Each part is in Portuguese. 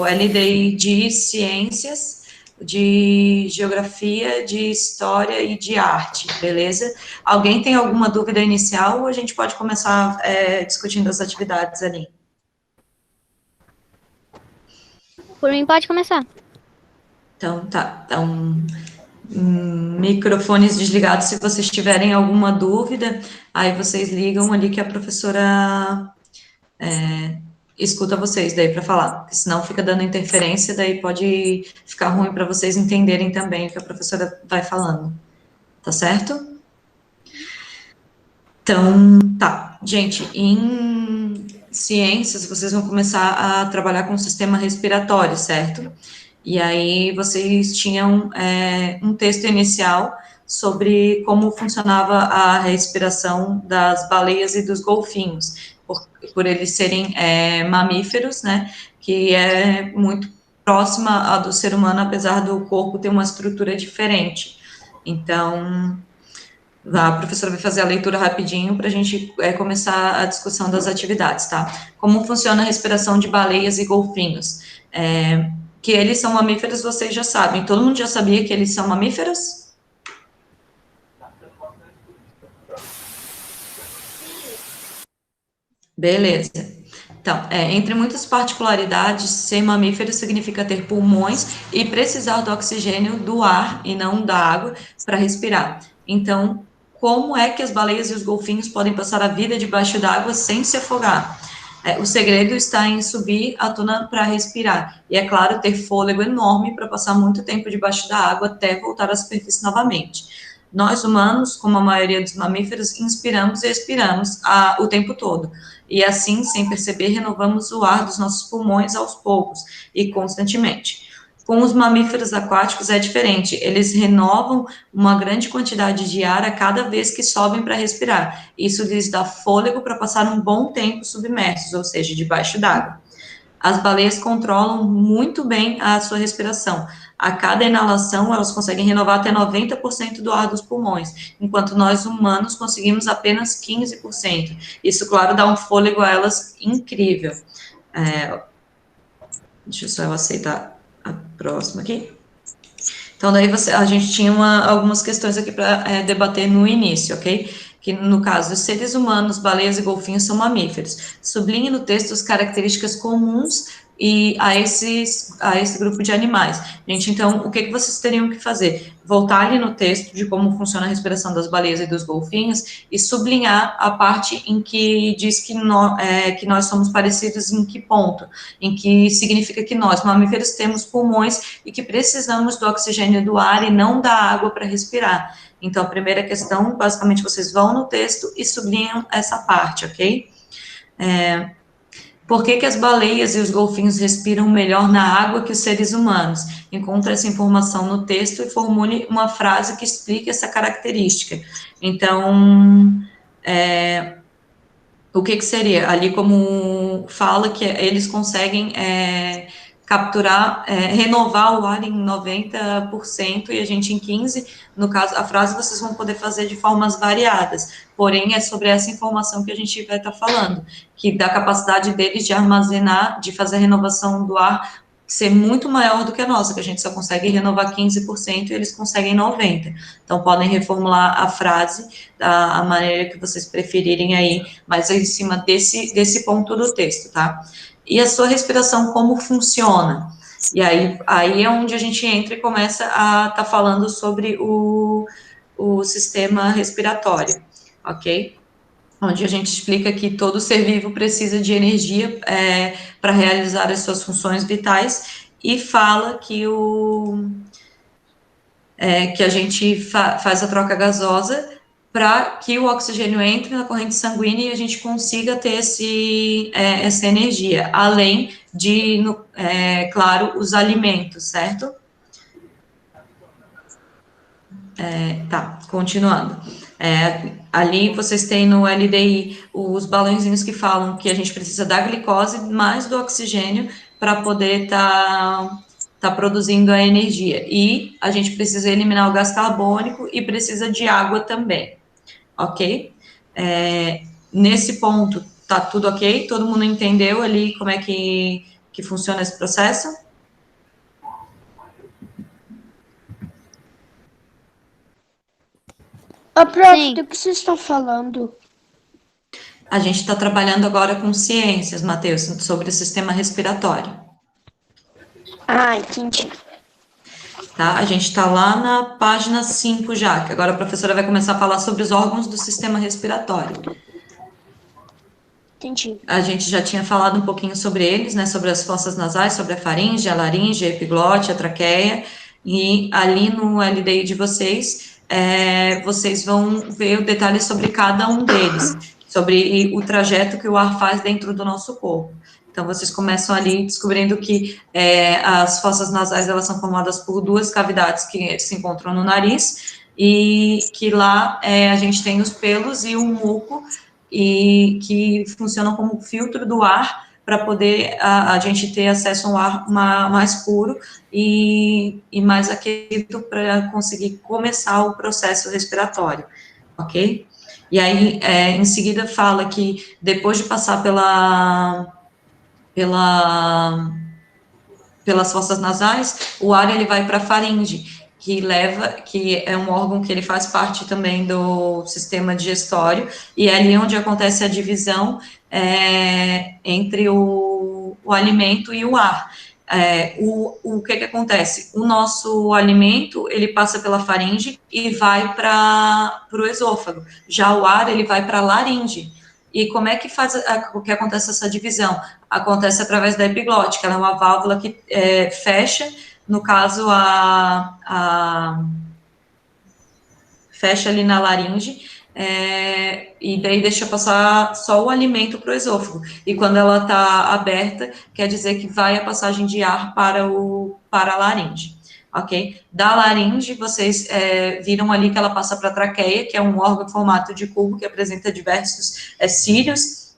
LDI de ciências, de geografia, de história e de arte, beleza? Alguém tem alguma dúvida inicial ou a gente pode começar discutindo as atividades ali? Por mim, pode começar. Então, tá. Então, microfones desligados se vocês tiverem alguma dúvida, aí vocês ligam ali que a professora escuta vocês daí para falar, porque senão fica dando interferência, daí pode ficar ruim para vocês entenderem também o que a professora vai falando, tá certo? Então, tá. Gente, em ciências, vocês vão começar a trabalhar com o sistema respiratório, certo? E aí vocês tinham um texto inicial sobre como funcionava a respiração das baleias e dos golfinhos, por eles serem mamíferos, né? Que é muito próxima à do ser humano, apesar do corpo ter uma estrutura diferente. Então, a professora vai fazer a leitura rapidinho para a gente começar a discussão das atividades, tá? Como funciona a respiração de baleias e golfinhos? Que eles são mamíferos, vocês já sabem. Todo mundo já sabia que eles são mamíferos? Beleza. Então, entre muitas particularidades, ser mamífero significa ter pulmões e precisar do oxigênio do ar e não da água para respirar. Então, como é que as baleias e os golfinhos podem passar a vida debaixo d'água sem se afogar? O segredo está em subir a tona para respirar. E, é claro, ter fôlego enorme para passar muito tempo debaixo da água até voltar à superfície novamente. Nós, humanos, como a maioria dos mamíferos, inspiramos e expiramos o tempo todo. E assim, sem perceber, renovamos o ar dos nossos pulmões aos poucos e constantemente. Com os mamíferos aquáticos é diferente, eles renovam uma grande quantidade de ar a cada vez que sobem para respirar. Isso lhes dá fôlego para passar um bom tempo submersos, ou seja, debaixo d'água. As baleias controlam muito bem a sua respiração. A cada inalação, elas conseguem renovar até 90% do ar dos pulmões, enquanto nós humanos conseguimos apenas 15%. Isso, claro, dá um fôlego a elas incrível. Deixa eu só aceitar a próxima aqui. Então, daí a gente tinha algumas questões aqui para debater no início, ok? Que no caso, os seres humanos, baleias e golfinhos são mamíferos. Sublinhe no texto as características comuns a esse grupo de animais. Gente, então, o que vocês teriam que fazer? Voltar ali no texto de como funciona a respiração das baleias e dos golfinhos e sublinhar a parte em que diz que nós somos parecidos em que ponto? Em que significa que nós, mamíferos, temos pulmões e que precisamos do oxigênio do ar e não da água para respirar. Então, a primeira questão, basicamente, vocês vão no texto e sublinham essa parte, ok? Por que as baleias e os golfinhos respiram melhor na água que os seres humanos? Encontre essa informação no texto e formule uma frase que explique essa característica. Então, o que seria? Ali como fala que eles conseguem capturar, renovar o ar em 90% e a gente em 15%. No caso, a frase vocês vão poder fazer de formas variadas, porém é sobre essa informação que a gente vai estar falando, que da capacidade deles de armazenar, de fazer a renovação do ar ser muito maior do que a nossa, que a gente só consegue renovar 15% e eles conseguem 90%. Então, podem reformular a frase da maneira que vocês preferirem aí, mas em cima desse ponto do texto, tá? E a sua respiração, como funciona? E aí é onde a gente entra e começa a estar falando sobre o sistema respiratório, ok? Onde a gente explica que todo ser vivo precisa de energia para realizar as suas funções vitais e fala que a gente faz a troca gasosa para que o oxigênio entre na corrente sanguínea e a gente consiga ter essa energia, além de, claro, os alimentos, certo? Tá, continuando. Ali vocês têm no LDI os balãozinhos que falam que a gente precisa da glicose mais do oxigênio para poder tá produzindo a energia. E a gente precisa eliminar o gás carbônico e precisa de água também, ok? Nesse ponto, tá tudo ok? Todo mundo entendeu ali como é que que funciona esse processo? Ô, prof, Sim. do que vocês estão falando? A gente está trabalhando agora com ciências, Matheus, sobre o sistema respiratório. Ah, entendi. Tá? A gente está lá na página 5 já, que agora a professora vai começar a falar sobre os órgãos do sistema respiratório. Entendi. A gente já tinha falado um pouquinho sobre eles, né, sobre as fossas nasais, sobre a faringe, a laringe, a epiglote, a traqueia, e ali no LDI de vocês, vocês vão ver o detalhe sobre cada um deles, sobre o trajeto que o ar faz dentro do nosso corpo. Então, vocês começam ali descobrindo que as fossas nasais, elas são formadas por duas cavidades que se encontram no nariz, e que lá a gente tem os pelos e o muco, e que funcionam como filtro do ar para poder a gente ter acesso a um ar mais puro e mais aquecido para conseguir começar o processo respiratório, ok? E aí, em seguida, fala que depois de passar pelas fossas nasais, o ar ele vai para a faringe, que é um órgão que ele faz parte também do sistema digestório, e é ali onde acontece a divisão entre o alimento e o ar. O que acontece? O nosso alimento, ele passa pela faringe e vai para o esôfago, já o ar, ele vai para a laringe. E como é que que acontece essa divisão? Acontece através da epiglote, que ela é uma válvula que fecha, no caso, fecha ali na laringe, e daí deixa passar só o alimento para o esôfago. E quando ela está aberta, quer dizer que vai a passagem de ar para a laringe. Ok? Da laringe, vocês viram ali que ela passa para a traqueia, que é um órgão em formato de cubo que apresenta diversos cílios,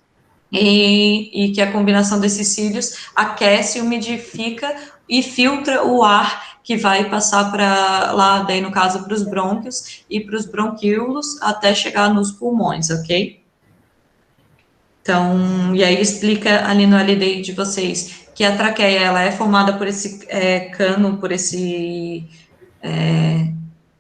e que a combinação desses cílios aquece, umidifica e filtra o ar que vai passar para lá, daí no caso, para os brônquios e para os bronquíolos, até chegar nos pulmões, ok? Então, e aí explica ali no LDI de vocês que a traqueia, ela é formada por esse cano, por esse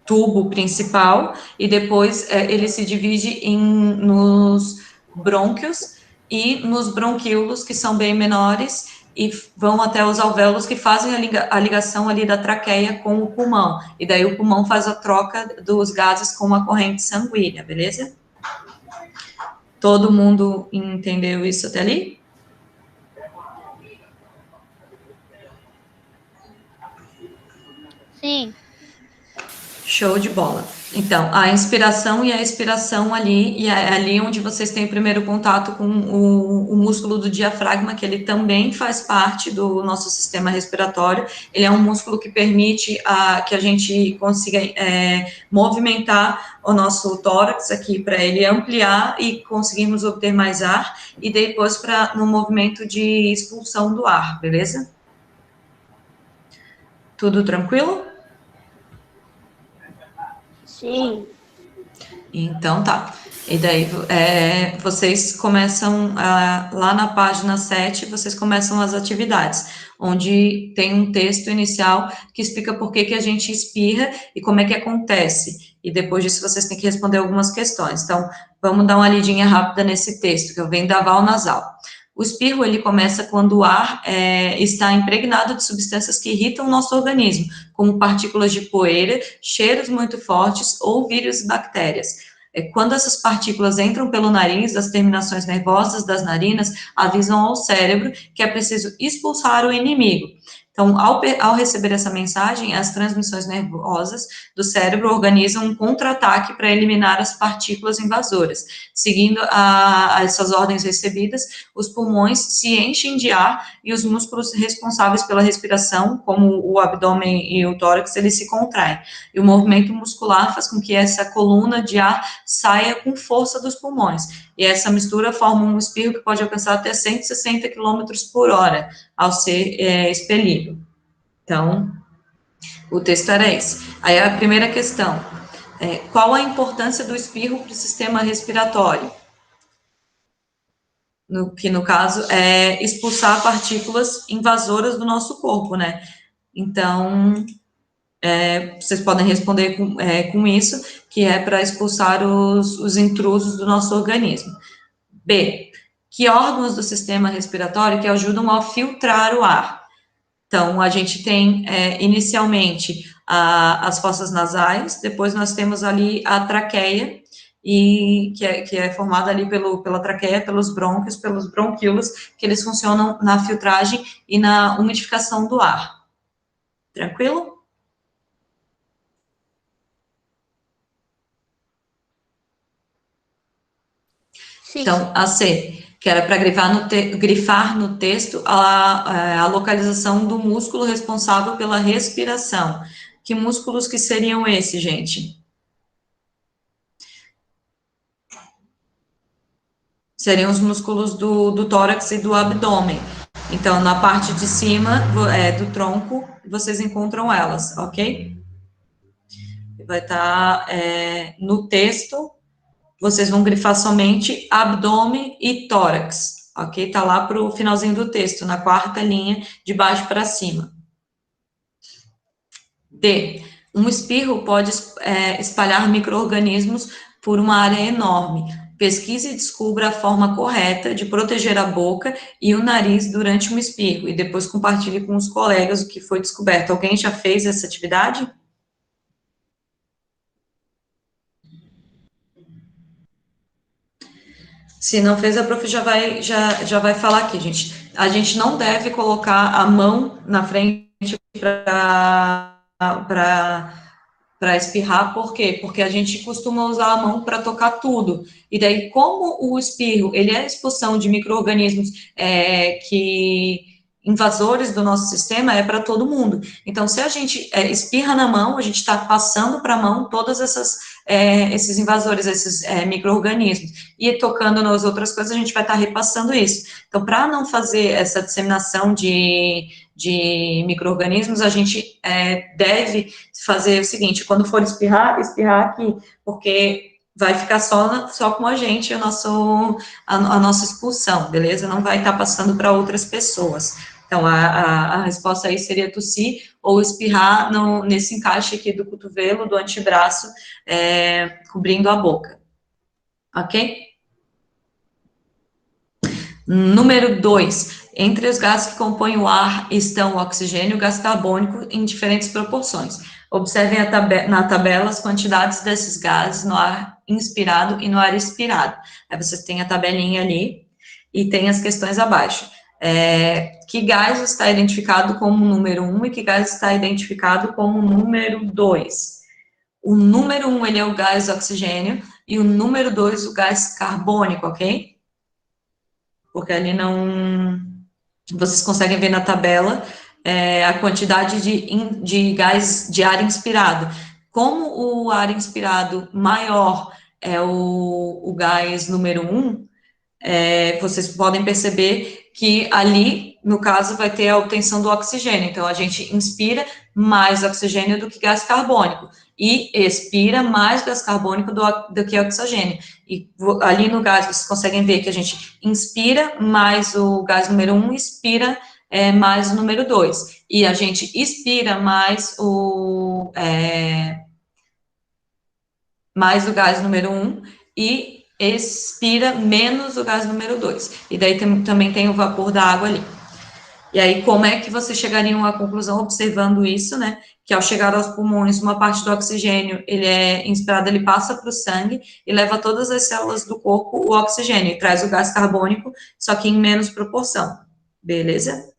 tubo principal, e depois ele se divide nos brônquios e nos bronquíolos, que são bem menores, e vão até os alvéolos, que fazem a ligação ali da traqueia com o pulmão, e daí o pulmão faz a troca dos gases com a corrente sanguínea, beleza? Todo mundo entendeu isso até ali? Sim. Show de bola. Então, a inspiração e a expiração ali, e é ali onde vocês têm o primeiro contato com o músculo do diafragma, que ele também faz parte do nosso sistema respiratório. Ele é um músculo que permite que a gente consiga movimentar o nosso tórax aqui, para ele ampliar e conseguirmos obter mais ar, e depois no movimento de expulsão do ar, beleza? Tudo tranquilo? Sim. Então tá. E daí vocês começam lá na página 7, vocês começam as atividades, onde tem um texto inicial que explica por que a gente espirra e como é que acontece. E depois disso vocês têm que responder algumas questões. Então, vamos dar uma lidinha rápida nesse texto, que eu venho da Val Nasal. O espirro, ele começa quando o ar está impregnado de substâncias que irritam o nosso organismo, como partículas de poeira, cheiros muito fortes ou vírus e bactérias. Quando essas partículas entram pelo nariz, as terminações nervosas das narinas avisam ao cérebro que é preciso expulsar o inimigo. Então, ao receber essa mensagem, as transmissões nervosas do cérebro organizam um contra-ataque para eliminar as partículas invasoras. Seguindo essas ordens recebidas, os pulmões se enchem de ar e os músculos responsáveis pela respiração, como o abdômen e o tórax, eles se contraem. E o movimento muscular faz com que essa coluna de ar saia com força dos pulmões. E essa mistura forma um espirro que pode alcançar até 160 km por hora ao ser expelido. Então, o texto era esse. Aí a primeira questão, qual a importância do espirro para o sistema respiratório? que no caso é expulsar partículas invasoras do nosso corpo, né? Então, vocês podem responder com isso, que é para expulsar os intrusos do nosso organismo. B, que órgãos do sistema respiratório que ajudam a filtrar o ar? Então, a gente tem, inicialmente, as fossas nasais, depois nós temos ali a traqueia, e que é formada ali pela traqueia, pelos brônquios, pelos bronquíolos, que eles funcionam na filtragem e na umidificação do ar. Tranquilo? Sim. Então, a C, que era para grifar no texto a localização do músculo responsável pela respiração. Que músculos que seriam esses, gente? Seriam os músculos do tórax e do abdômen. Então, na parte de cima do tronco, vocês encontram elas, ok? Vai estar no texto, vocês vão grifar somente abdômen e tórax, ok? Tá lá para o finalzinho do texto, na quarta linha, de baixo para cima. D. Um espirro pode espalhar micro-organismos por uma área enorme. Pesquise e descubra a forma correta de proteger a boca e o nariz durante um espirro, e depois compartilhe com os colegas o que foi descoberto. Alguém já fez essa atividade? Se não fez, a prof já vai falar aqui, gente. A gente não deve colocar a mão na frente para espirrar, por quê? Porque a gente costuma usar a mão para tocar tudo. E daí, como o espirro, ele é a expulsão de micro-organismos que invasores do nosso sistema, é para todo mundo. Então, se a gente espirra na mão, a gente está passando para a mão todas esses invasores, esses micro-organismos. E tocando nas outras coisas, a gente vai estar repassando isso. Então, para não fazer essa disseminação de micro-organismos, a gente deve fazer o seguinte: quando for espirrar aqui, porque vai ficar só com a gente a nossa expulsão, beleza? Não vai estar passando para outras pessoas. Então, a resposta aí seria tossir ou espirrar nesse encaixe aqui do cotovelo, do antebraço, cobrindo a boca. Ok? Número 2. Entre os gases que compõem o ar estão o oxigênio e o gás carbônico em diferentes proporções. Observem na tabela as quantidades desses gases no ar inspirado e no ar expirado. Aí vocês têm a tabelinha ali e tem as questões abaixo. Que gás está identificado como número 1 e que gás está identificado como número 2? O número 1, ele é o gás oxigênio, e o número 2, o gás carbônico, ok? Porque ali não... Vocês conseguem ver na tabela a quantidade de gás de ar inspirado. Como o ar inspirado maior é o gás número 1, vocês podem perceber que ali, no caso, vai ter a obtenção do oxigênio. Então, a gente inspira mais oxigênio do que gás carbônico e expira mais gás carbônico do que oxigênio. E ali no gás, vocês conseguem ver que a gente inspira mais o gás número 1, expira mais o número 2. E a gente expira mais o gás número 1 e expira menos o gás número 2. E daí também tem o vapor da água ali. E aí, como é que vocês chegariam à conclusão observando isso, né? Que ao chegar aos pulmões, uma parte do oxigênio, ele é inspirado, ele passa para o sangue e leva a todas as células do corpo o oxigênio, e traz o gás carbônico, só que em menos proporção. Beleza?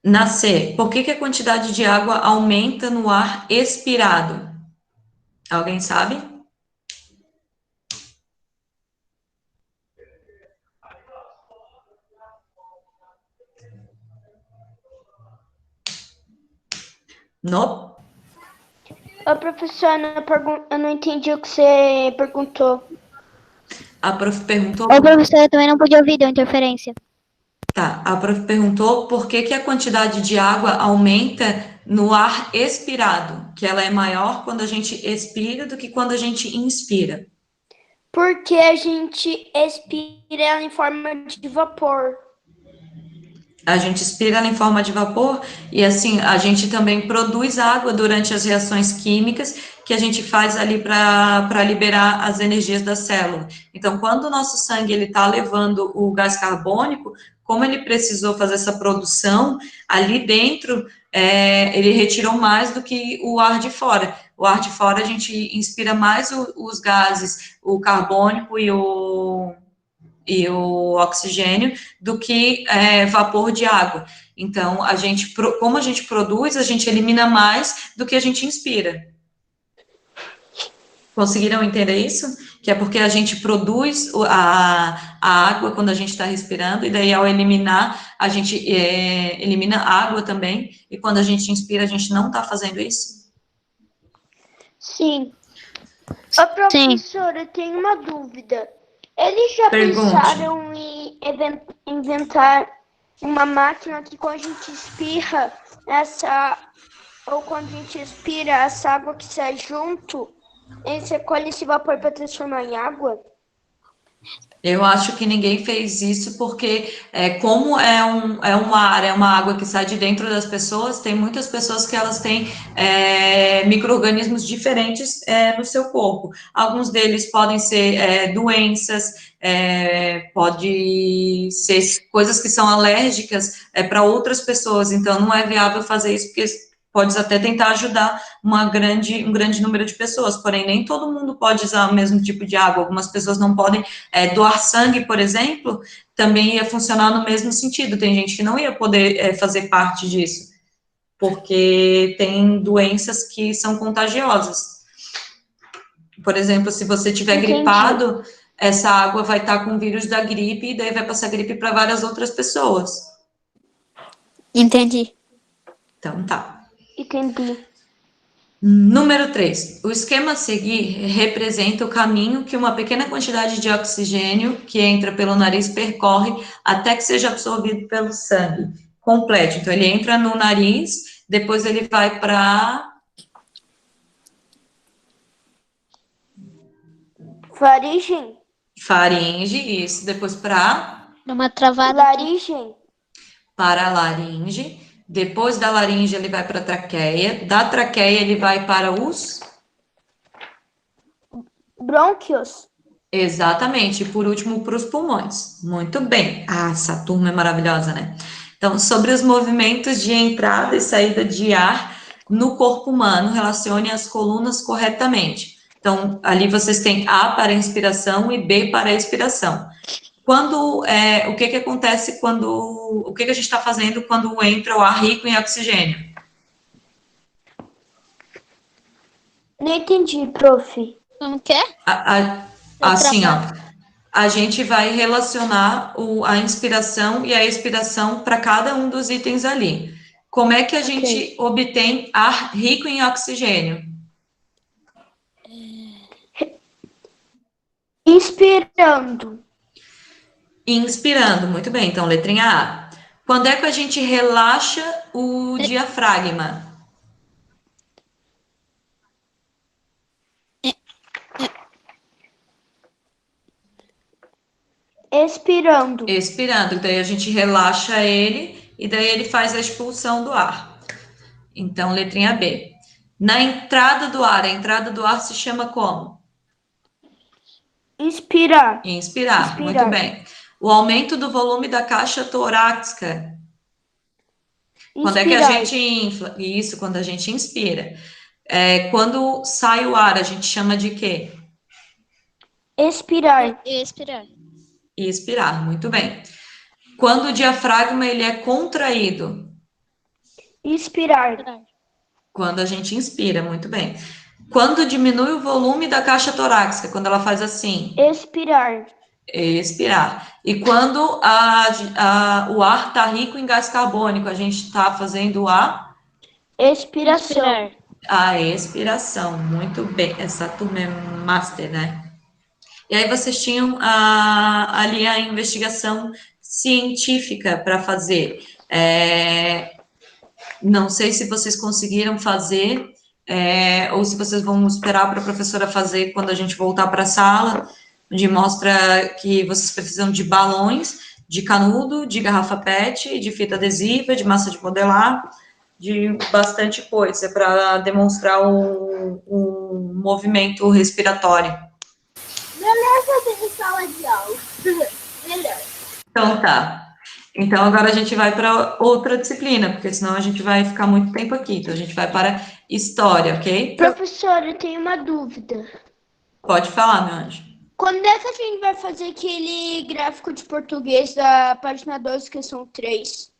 Na C, por que a quantidade de água aumenta no ar expirado? Alguém sabe? No? Ô, professora, eu não entendi o que você perguntou. A prof perguntou... Ô, professora, eu também não pude ouvir, deu interferência. Tá, a prof perguntou por que a quantidade de água aumenta no ar expirado, que ela é maior quando a gente expira do que quando a gente inspira. Porque a gente expira ela em forma de vapor. A gente expira ela em forma de vapor e, assim, a gente também produz água durante as reações químicas que a gente faz ali para liberar as energias da célula. Então, quando o nosso sangue ele está levando o gás carbônico, como ele precisou fazer essa produção, ali dentro ele retirou mais do que o ar de fora. O ar de fora a gente inspira mais os gases, o carbônico e o oxigênio do que vapor de água. Então, como a gente produz, a gente elimina mais do que a gente inspira. Conseguiram entender isso? Que é porque a gente produz a água quando a gente está respirando, e daí ao eliminar, a gente elimina água também, e quando a gente inspira, a gente não está fazendo isso? Sim. Ô, professora, eu tenho uma dúvida. Eles já Pergunte. pensaram em inventar uma máquina que quando a gente espirra quando a gente expira essa água que sai junto, eles recolhem esse vapor para transformar em água? Eu acho que ninguém fez isso porque, como um ar, é uma água que sai de dentro das pessoas, tem muitas pessoas que elas têm micro-organismos diferentes no seu corpo. Alguns deles podem ser doenças, pode ser coisas que são alérgicas para outras pessoas, então não é viável fazer isso porque pode até tentar ajudar um grande número de pessoas, porém nem todo mundo pode usar o mesmo tipo de água. Algumas pessoas não podem doar sangue, por exemplo, também ia funcionar no mesmo sentido. Tem gente que não ia poder fazer parte disso, porque tem doenças que são contagiosas. Por exemplo, se você estiver gripado, essa água vai estar com o vírus da gripe e daí vai passar gripe para várias outras pessoas. Entendi. Então, tá. Entendi. Número 3. O esquema a seguir representa o caminho que uma pequena quantidade de oxigênio que entra pelo nariz percorre até que seja absorvido pelo sangue. Complete. Então, ele entra no nariz, depois ele vai para... Faringe, isso. Depois para... Uma travada aqui. Laringe. Para a laringe. Depois da laringe, ele vai para a traqueia. Da traqueia, ele vai para os... Brônquios. Exatamente. E por último, para os pulmões. Muito bem. Ah, essa turma é maravilhosa, né? Então, sobre os movimentos de entrada e saída de ar no corpo humano, relacione as colunas corretamente. Então, ali vocês têm A para a inspiração e B para a expiração. O que acontece o que a gente está fazendo quando entra o ar rico em oxigênio? Não entendi, prof. Como que é? Assim, ó, a gente vai relacionar a inspiração e a expiração para cada um dos itens ali. Como é que a gente obtém ar rico em oxigênio? Inspirando. Inspirando, muito bem. Então, letrinha A. Quando é que a gente relaxa o diafragma? Expirando. Expirando. Daí a gente relaxa ele e daí ele faz a expulsão do ar. Então, letrinha B. Na entrada do ar, a entrada do ar se chama como? Inspirar. Inspirar, muito bem. O aumento do volume da caixa torácica. Quando é que a gente infla? Isso, quando a gente inspira. Quando sai o ar, a gente chama de quê? Expirar. Expirar. Expirar, muito bem. Quando o diafragma ele é contraído? Expirar. Quando a gente inspira, muito bem. Quando diminui o volume da caixa torácica, quando ela faz assim? Expirar. Expirar. E quando o ar está rico em gás carbônico, a gente está fazendo a Expiração. a expiração. Muito bem. Essa turma é master, né? E aí vocês tinham ali a investigação científica para fazer. Não sei se vocês conseguiram fazer, ou se vocês vão esperar para a professora fazer quando a gente voltar para a sala, onde mostra que vocês precisam de balões, de canudo, de garrafa PET, de fita adesiva, de massa de modelar, de bastante coisa para demonstrar o movimento respiratório. Beleza, de sala de aula. Melhor. Então tá. Então agora a gente vai para outra disciplina, porque senão a gente vai ficar muito tempo aqui. Então a gente vai para história, ok? Professora, eu tenho uma dúvida. Pode falar, meu anjo. Quando é que a gente vai fazer aquele gráfico de português da página 12, questão 3?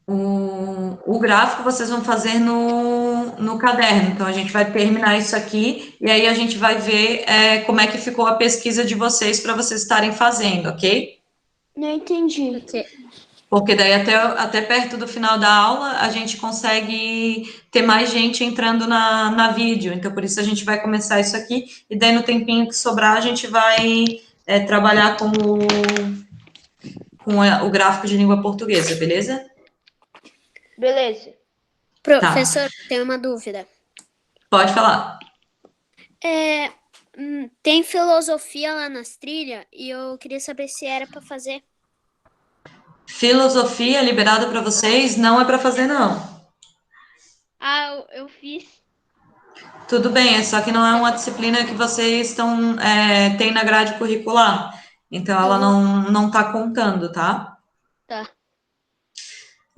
O gráfico vocês vão fazer no caderno. Então, a gente vai terminar isso aqui e aí a gente vai ver como é que ficou a pesquisa de vocês para vocês estarem fazendo, ok? Não entendi. Porque daí até perto do final da aula a gente consegue ter mais gente entrando na vídeo. Então, por isso a gente vai começar isso aqui e daí no tempinho que sobrar a gente vai trabalhar com o gráfico de língua portuguesa, beleza? Beleza. Professor, tenho uma dúvida. Pode falar. Tem filosofia lá nas trilhas e eu queria saber se era para fazer. Filosofia liberada para vocês não é para fazer, não. Ah, eu fiz. Tudo bem, é só que não é uma disciplina que vocês têm na grade curricular. Então, ela não está contando, tá? Tá.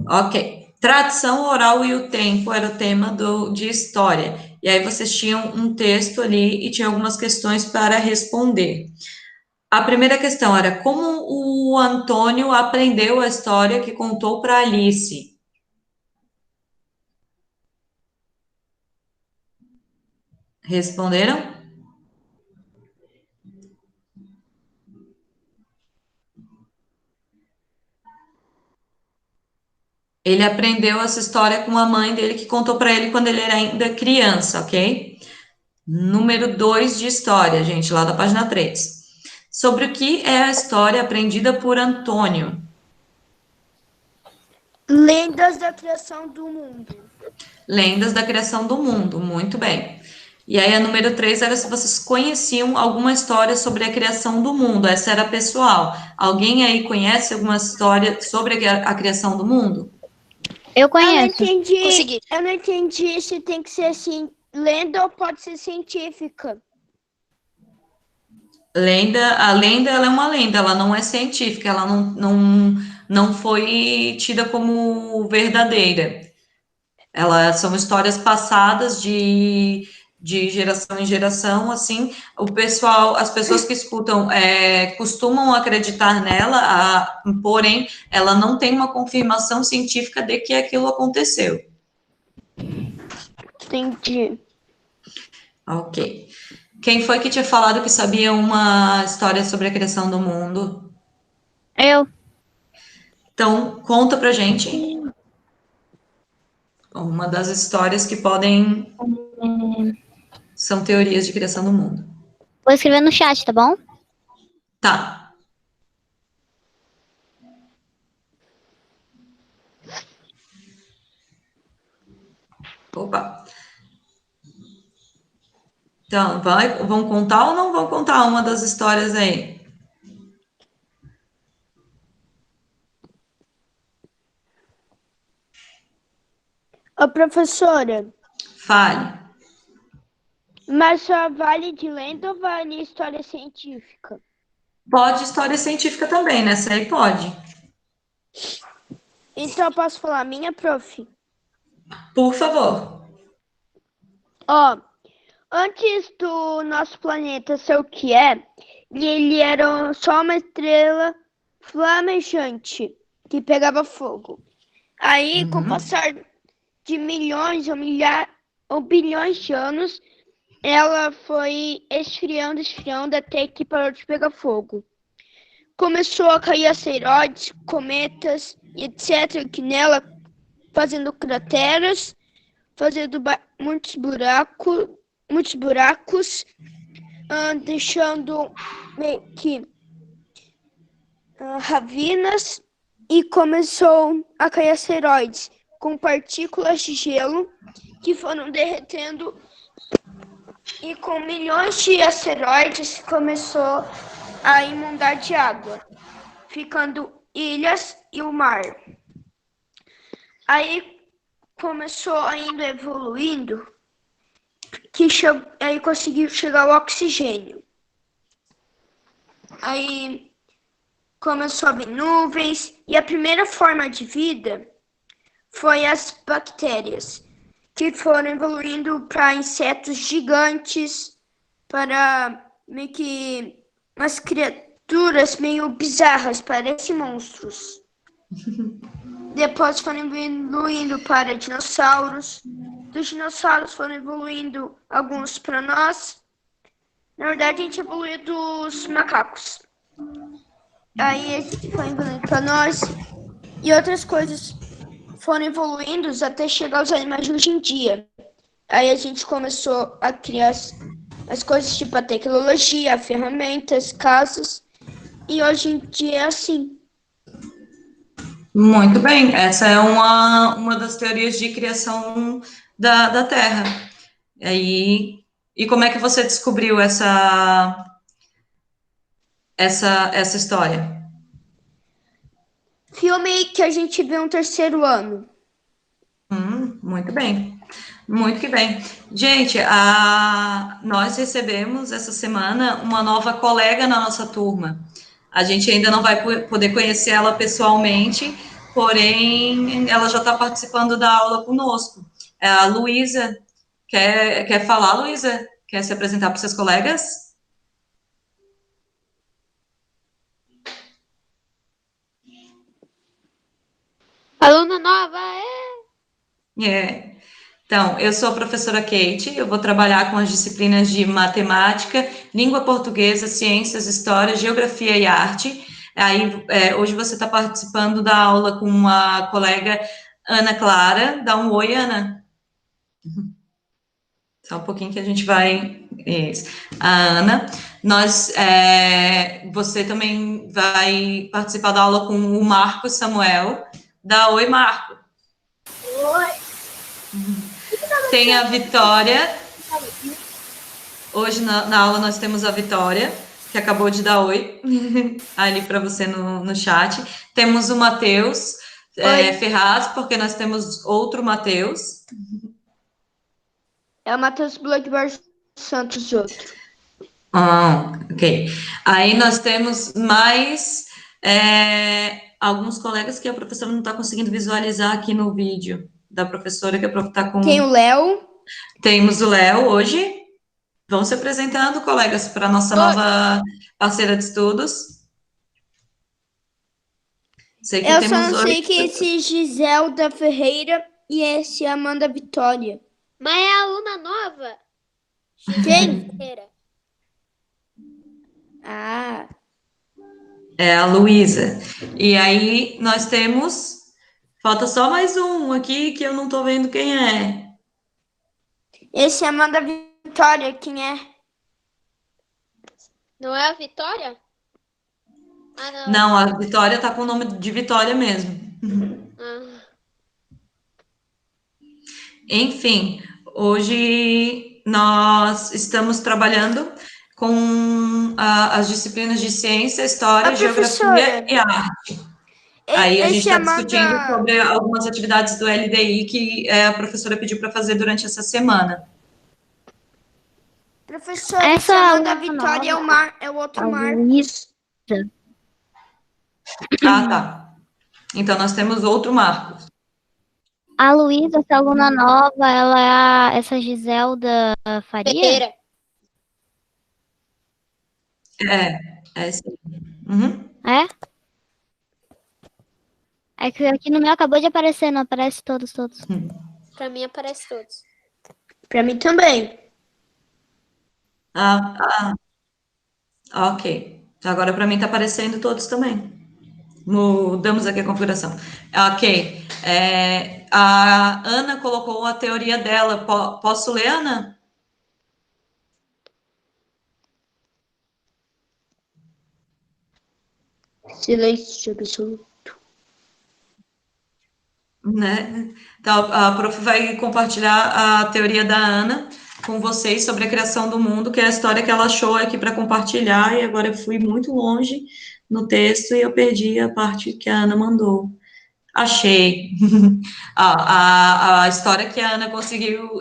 Ok. Tradição oral e o tempo era o tema de história. E aí vocês tinham um texto ali e tinha algumas questões para responder. A primeira questão era como o Antônio aprendeu a história que contou para Alice. Responderam? Ele aprendeu essa história com a mãe dele que contou para ele quando ele era ainda criança, ok? Número 2 de história, gente, lá da página 3. Sobre o que é a história aprendida por Antônio? Lendas da criação do mundo. Lendas da criação do mundo, muito bem. E aí a número 3 era se vocês conheciam alguma história sobre a criação do mundo. Essa era pessoal. Alguém aí conhece alguma história sobre a criação do mundo? Eu conheço. Consegui. Eu não entendi se tem que ser assim, lenda ou pode ser científica. A lenda ela é uma lenda, ela não é científica, ela não foi tida como verdadeira. Elas são histórias passadas de geração em geração, assim, as pessoas que escutam costumam acreditar nela, porém, ela não tem uma confirmação científica de que aquilo aconteceu. Entendi. Ok. Quem foi que tinha falado que sabia uma história sobre a criação do mundo? Eu. Então, conta pra gente uma das histórias que são teorias de criação do mundo. Vou escrever no chat, tá bom? Tá. Opa. Então, vão contar ou não vão contar uma das histórias aí? Ô, professora, Fale. mas só vale de lenda ou vale história científica? Pode história científica também, né? Essa aí pode. Então eu posso falar a minha, prof? Por favor. Ó, antes do nosso planeta ser o que é, ele era só uma estrela flamejante que pegava fogo. Aí, com o passar de milhões ou bilhões de anos, ela foi esfriando até que parou de pegar fogo. Começou a cair asteroides, cometas, etc., que nela, fazendo crateras, fazendo muitos buracos, deixando meio que ravinas, e começou a cair asteroides com partículas de gelo que foram derretendo E com milhões de asteroides começou a inundar de água, ficando ilhas e o mar. Aí começou ainda evoluindo, aí conseguiu chegar ao oxigênio. Aí começou a vir nuvens, e a primeira forma de vida foi as bactérias, que foram evoluindo para insetos gigantes, para meio que umas criaturas meio bizarras, parecem monstros. Depois foram evoluindo para dinossauros. Dos dinossauros foram evoluindo alguns para nós. Na verdade, a gente evoluiu dos macacos. Aí a gente foi evoluindo para nós. E outras coisas foram evoluindo até chegar aos animais de hoje em dia. Aí a gente começou a criar as coisas tipo a tecnologia, ferramentas, casas. E hoje em dia é assim. Muito bem, essa é uma das teorias de criação da Terra. E como é que você descobriu essa história? Filme que a gente vê no terceiro ano. Muito bem, muito que bem. Gente, nós recebemos essa semana uma nova colega na nossa turma. A gente ainda não vai poder conhecer ela pessoalmente, porém, ela já está participando da aula conosco. É a Luísa. Quer falar, Luísa? Quer se apresentar para os seus colegas? Aluna nova, É. Então, eu sou a professora Kate, eu vou trabalhar com as disciplinas de matemática, língua portuguesa, ciências, história, geografia e arte. Aí, hoje você está participando da aula com uma colega, Ana Clara. Dá um oi, Ana. Só um pouquinho que a gente vai. Isso. A Ana. Você também vai participar da aula com o Marco Samuel. Dá oi, Marco. Oi. Tem a Vitória. Hoje na aula nós temos a Vitória, que acabou de dar oi ali para você no chat. Temos o Matheus Ferraz, porque nós temos outro Matheus. É o Matheus Bloodbar Santos outro. Ok. Aí nós temos mais alguns colegas que a professora não está conseguindo visualizar aqui no vídeo da professora, que a prof está com... Tem o Léo. Temos o Léo hoje. Vão se apresentando, colegas, para a nossa nova parceira de estudos. Eu só não sei que esse Giselda Ferreira e esse Amanda Vitória. mas é aluna nova. Quem? Ferreira. Ah, É a Luísa. E aí nós temos... Falta só mais um aqui que eu não estou vendo quem é. esse Amanda Vitória, quem é? Não é a Vitória? Ah, não. Não, a Vitória está com o nome de Vitória mesmo. Ah. Enfim, hoje nós estamos trabalhando com as disciplinas de ciência, história, geografia e arte. Aí a gente está discutindo sobre algumas atividades do LDI que a professora pediu para fazer durante essa semana. Professora, essa Amanda Vitória é o outro Marcos. Ah, tá. Então nós temos outro Marcos. A Luísa, essa aluna nova, ela é essa Giselda Faria? Ferreira. É sim. Uhum. É? É que aqui no meu acabou de aparecer, não aparece todos. Pra mim aparece todos. Pra mim também. Ok. Agora para mim está aparecendo todos também. Mudamos aqui a configuração. Ok. A Ana colocou a teoria dela. Posso ler, Ana? Silêncio absoluto. Né? Então, a prof vai compartilhar a teoria da Ana com vocês sobre a criação do mundo, que é a história que ela achou aqui para compartilhar, e agora eu fui muito longe no texto e eu perdi a parte que a Ana mandou. Achei. A história que a Ana conseguiu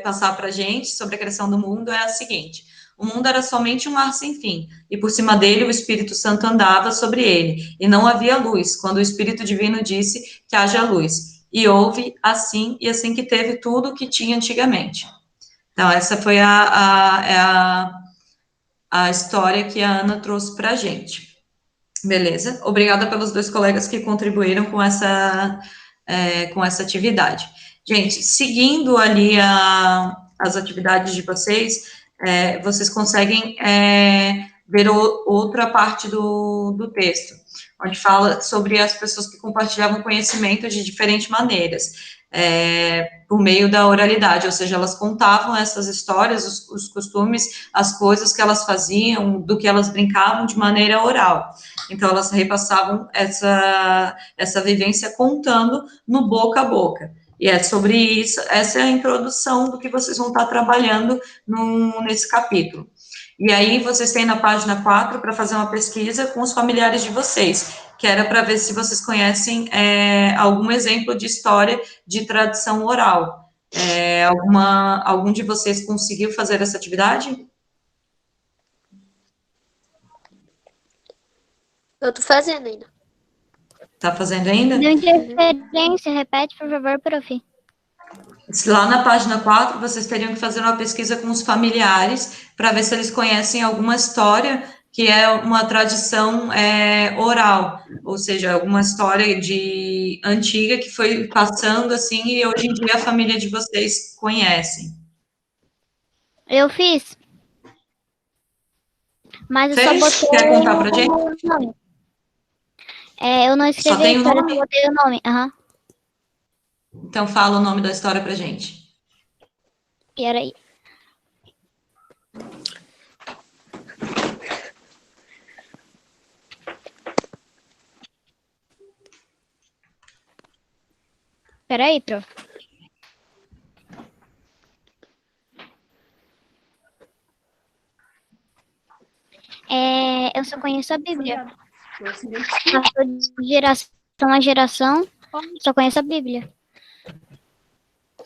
passar para a gente sobre a criação do mundo é a seguinte: o mundo era somente um mar sem fim, e por cima dele o Espírito Santo andava sobre ele, e não havia luz, quando o Espírito Divino disse que haja luz. E houve assim, e assim que teve tudo o que tinha antigamente. Então, essa foi a história que a Ana trouxe para a gente. Beleza? Obrigada pelos 2 colegas que contribuíram com essa atividade. Gente, seguindo ali as atividades de vocês, vocês conseguem ver outra parte do texto, onde fala sobre as pessoas que compartilhavam conhecimento de diferentes maneiras, por meio da oralidade, ou seja, elas contavam essas histórias, os costumes, as coisas que elas faziam, do que elas brincavam de maneira oral. Então, elas repassavam essa vivência contando no boca a boca. E é sobre isso, essa é a introdução do que vocês vão estar trabalhando nesse capítulo. E aí, vocês têm na página 4 para fazer uma pesquisa com os familiares de vocês, que era para ver se vocês conhecem algum exemplo de história de tradição oral. Algum de vocês conseguiu fazer essa atividade? Eu tô fazendo ainda. Tá fazendo ainda? Deu interferência, repete, por favor, prof. Lá na página 4, vocês teriam que fazer uma pesquisa com os familiares para ver se eles conhecem alguma história que é uma tradição oral, ou seja, alguma história antiga que foi passando assim e hoje em dia a família de vocês conhecem. Eu fiz. Mas eu Fez? só botei Quer contar pra gente? o nome. Eu não escrevi Só tem a o história, nome? só botei o nome. Aham. Então fala o nome da história pra gente. Peraí. Peraí, prof. Eu só conheço a Bíblia. Passou de geração a geração, só conheço a Bíblia.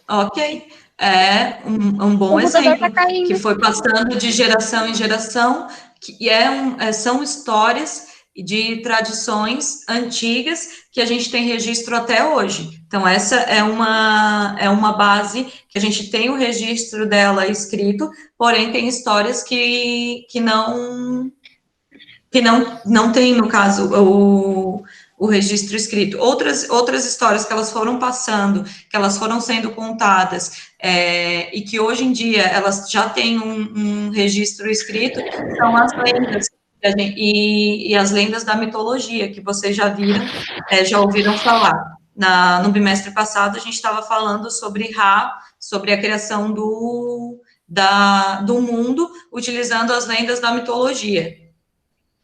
Ok, é um bom exemplo, que foi passando de geração em geração, são histórias de tradições antigas que a gente tem registro até hoje. Então, essa é uma base que a gente tem o registro dela escrito, porém tem histórias que não tem, no caso, o registro escrito. Outras histórias que elas foram passando, que elas foram sendo contadas, e que hoje em dia elas já têm um registro escrito, são as lendas, e as lendas da mitologia, que vocês já viram, já ouviram falar. No bimestre passado, a gente estava falando sobre Ra, sobre a criação do mundo, utilizando as lendas da mitologia.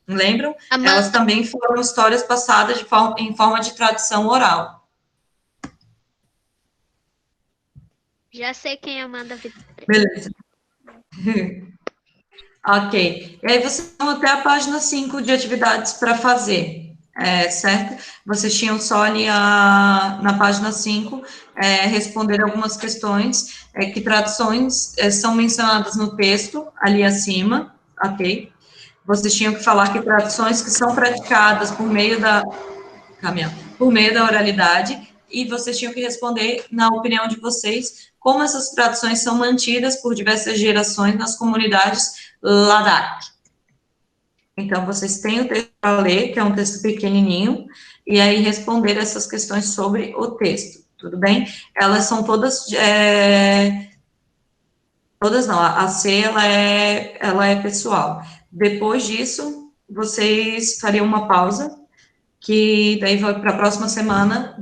Lembram? Amanda. Elas também foram histórias passadas em forma de tradição oral. Já sei quem é Amanda Vitória. Beleza. Ok. E aí vocês vão até a página 5 de atividades para fazer, certo? Vocês tinham só ali na página 5 responder algumas questões, que tradições são mencionadas no texto, ali acima, ok? Vocês tinham que falar que tradições que são praticadas por meio da oralidade, e vocês tinham que responder, na opinião de vocês, como essas tradições são mantidas por diversas gerações nas comunidades Ladakh. Então, vocês têm o texto para ler, que é um texto pequenininho, e aí responder essas questões sobre o texto, tudo bem? Elas são todas... Todas não, a C, ela é pessoal. Depois disso, vocês fariam uma pausa, que daí vai para a próxima semana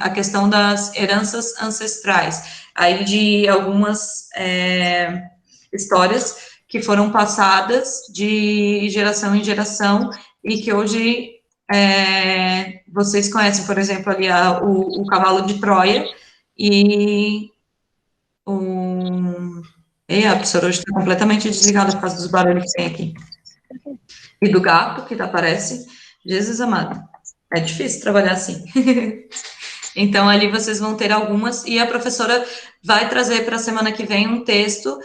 a questão das heranças ancestrais, aí de algumas histórias que foram passadas de geração em geração e que hoje vocês conhecem, por exemplo, ali o cavalo de Troia, e E a professora hoje está completamente desligada por causa dos barulhos que tem aqui. E do gato que aparece. Jesus amado. É difícil trabalhar assim. Então, ali vocês vão ter algumas, e a professora vai trazer para a semana que vem um texto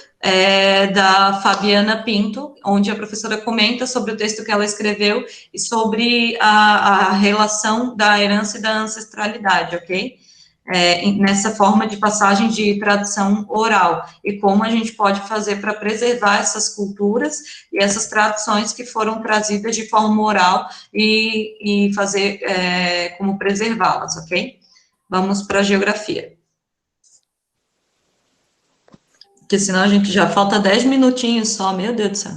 da Fabiana Pinto, onde a professora comenta sobre o texto que ela escreveu e sobre a relação da herança e da ancestralidade, ok? Nessa forma de passagem de tradição oral, e como a gente pode fazer para preservar essas culturas e essas tradições que foram trazidas de forma oral e fazer como preservá-las, ok? Vamos para a geografia. Porque senão a gente já falta 10 minutinhos só, meu Deus do céu.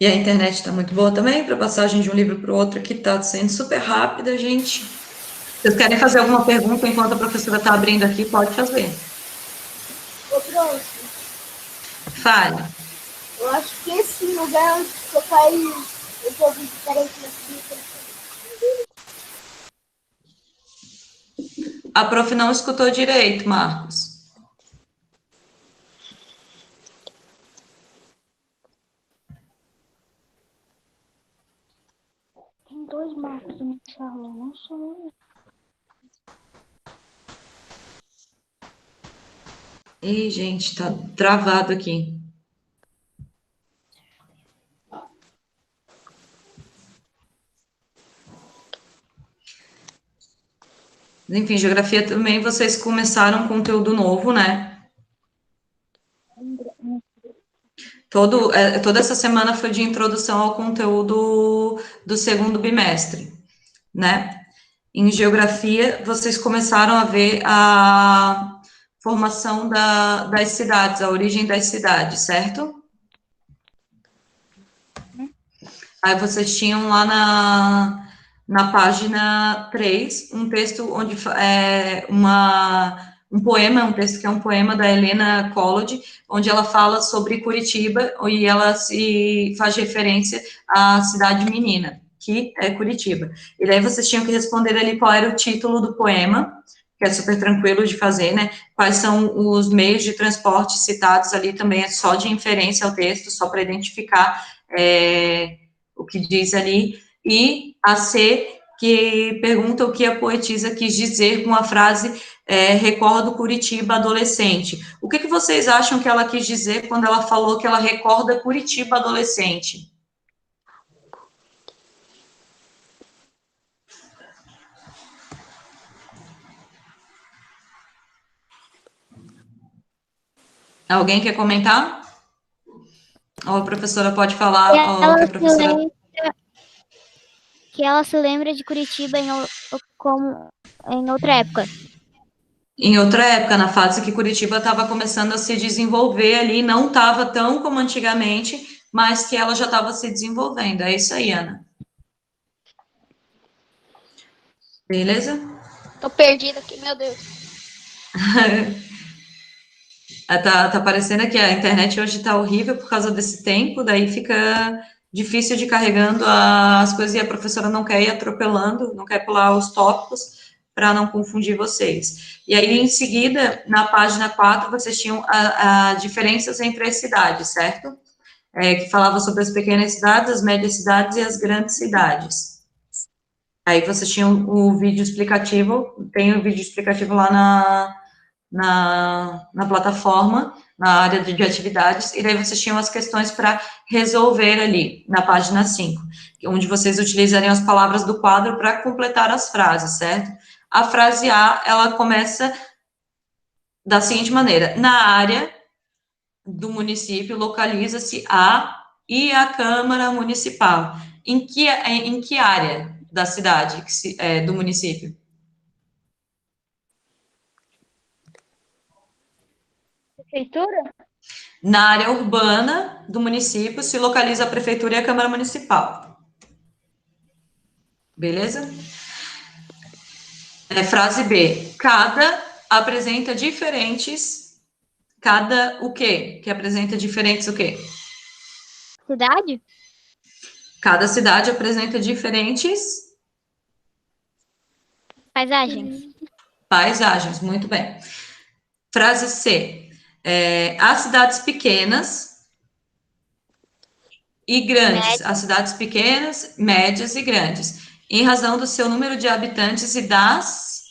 E a internet está muito boa também, para passagem de um livro para o outro aqui, está sendo super rápida, gente. Vocês querem fazer alguma pergunta enquanto a professora está abrindo aqui? Pode fazer. Ô, prof, Fale. eu acho que esse lugar onde você faz esse ouvido diferente aqui. A prof não escutou direito, Marcos. Tem 2 Marcos no salão, não sou eu. Ih, gente, tá travado aqui. Enfim, geografia também, vocês começaram um conteúdo novo, né? Toda essa semana foi de introdução ao conteúdo do segundo bimestre, né? Em geografia, vocês começaram a ver a formação das cidades, a origem das cidades, certo? Aí vocês tinham lá na página 3 um texto onde um poema, um texto que é um poema da Helena Collodi, onde ela fala sobre Curitiba e ela se faz referência à cidade menina, que é Curitiba. E daí vocês tinham que responder ali qual era o título do poema, que é super tranquilo de fazer, né? Quais são os meios de transporte citados ali também, é só de inferência ao texto, só para identificar o que diz ali, e a C, que pergunta o que a poetisa quis dizer com a frase recordo Curitiba adolescente. O que vocês acham que ela quis dizer quando ela falou que ela recorda Curitiba adolescente? Alguém quer comentar? Ou a professora pode falar? Ou que a professora... Que ela se lembra de Curitiba como em outra época. Em outra época, na fase que Curitiba estava começando a se desenvolver ali, não estava tão como antigamente, mas que ela já estava se desenvolvendo. É isso aí, Ana. Beleza? Tô perdida aqui, meu Deus. Tá parecendo que a internet hoje tá horrível por causa desse tempo, daí fica difícil de ir carregando as coisas e a professora não quer ir atropelando, não quer pular os tópicos para não confundir vocês. E aí, em seguida, na página 4, vocês tinham as diferenças entre as cidades, certo? Que falava sobre as pequenas cidades, as médias cidades e as grandes cidades. Aí vocês tinham o vídeo explicativo, tem o vídeo explicativo lá na plataforma, na área de atividades, e daí vocês tinham as questões para resolver ali, na página 5, onde vocês utilizariam as palavras do quadro para completar as frases, certo? A frase A, ela começa da seguinte maneira: na área do município localiza-se e a Câmara Municipal. Em que área da cidade, do município? Prefeitura? Na área urbana do município se localiza a prefeitura e a Câmara Municipal. Beleza? Frase B. Cada apresenta diferentes... Cada o quê? Que apresenta diferentes o quê? Cidade? Cada cidade apresenta diferentes... Paisagens. Paisagens, muito bem. Frase C. As cidades pequenas e grandes. As cidades pequenas, médias e grandes. Em razão do seu número de habitantes e das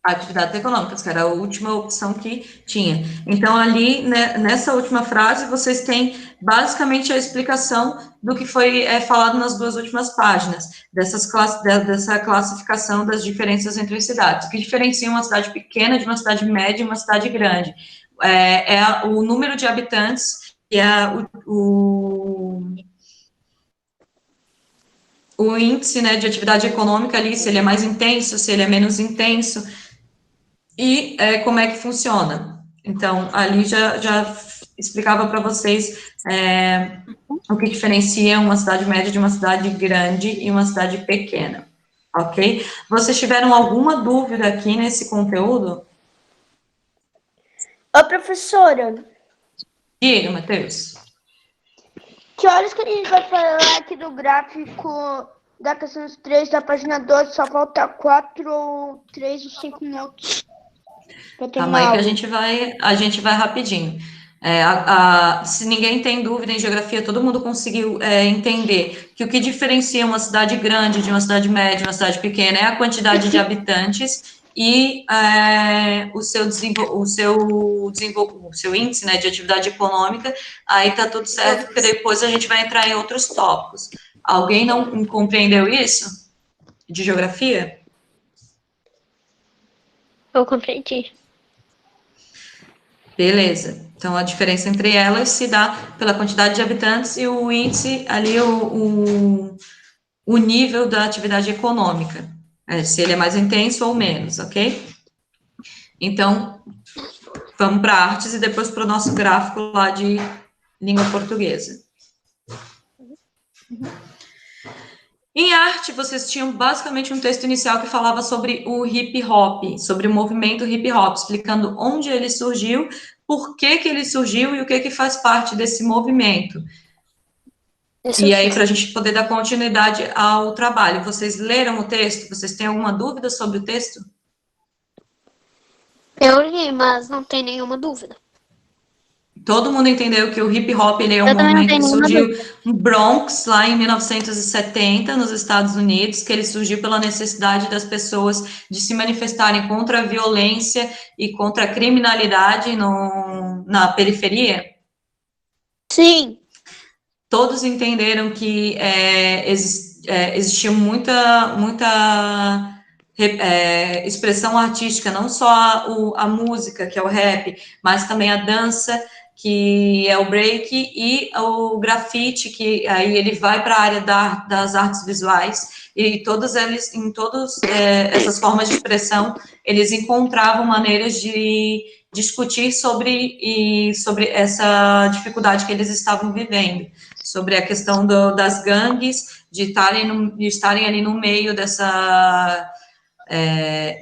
atividades econômicas, que era a última opção que tinha. Então, ali, né, nessa última frase, vocês têm basicamente a explicação do que foi falado nas duas últimas páginas, dessa classificação das diferenças entre as cidades. O que diferencia uma cidade pequena de uma cidade média e uma cidade grande? O número de habitantes e o índice, né, de atividade econômica ali, se ele é mais intenso, se ele é menos intenso, e como é que funciona. Então, ali já explicava para vocês o que diferencia uma cidade média de uma cidade grande e uma cidade pequena, ok? Vocês tiveram alguma dúvida aqui nesse conteúdo? Ô, professora, Diga, Matheus. que horas que a gente vai falar aqui do gráfico da questão 3 da página 12? Só falta 4 ou 3 ou 5 minutos. Calma aí que a gente vai rapidinho. Se ninguém tem dúvida em geografia, todo mundo conseguiu entender que o que diferencia uma cidade grande de uma cidade média, uma cidade pequena, é a quantidade de habitantes e o seu índice, né, de atividade econômica. Aí tá tudo certo, porque depois a gente vai entrar em outros tópicos. Alguém não compreendeu isso? De geografia? Eu compreendi. Beleza. Então, a diferença entre elas se dá pela quantidade de habitantes e o índice, ali, o nível da atividade econômica. Se ele é mais intenso ou menos, ok? Então, vamos para artes e depois para o nosso gráfico lá de língua portuguesa. Em arte, vocês tinham basicamente um texto inicial que falava sobre o hip hop, sobre o movimento hip hop, explicando onde ele surgiu, por que ele surgiu e o que faz parte desse movimento. E aí, para a gente poder dar continuidade ao trabalho, vocês leram o texto? Vocês têm alguma dúvida sobre o texto? Eu li, mas não tem nenhuma dúvida. Todo mundo entendeu que o hip hop ele é um Eu também não movimento tenho que nenhuma surgiu em Bronx, lá em 1970, nos Estados Unidos, que ele surgiu pela necessidade das pessoas de se manifestarem contra a violência e contra a criminalidade na periferia. Sim. Todos entenderam que existia muita expressão artística, não só a música, que é o rap, mas também a dança, que é o break, e o grafite, que aí ele vai para a área das artes visuais, e todas essas formas de expressão, eles encontravam maneiras de discutir sobre essa dificuldade que eles estavam vivendo, sobre a questão das gangues, de estarem ali no meio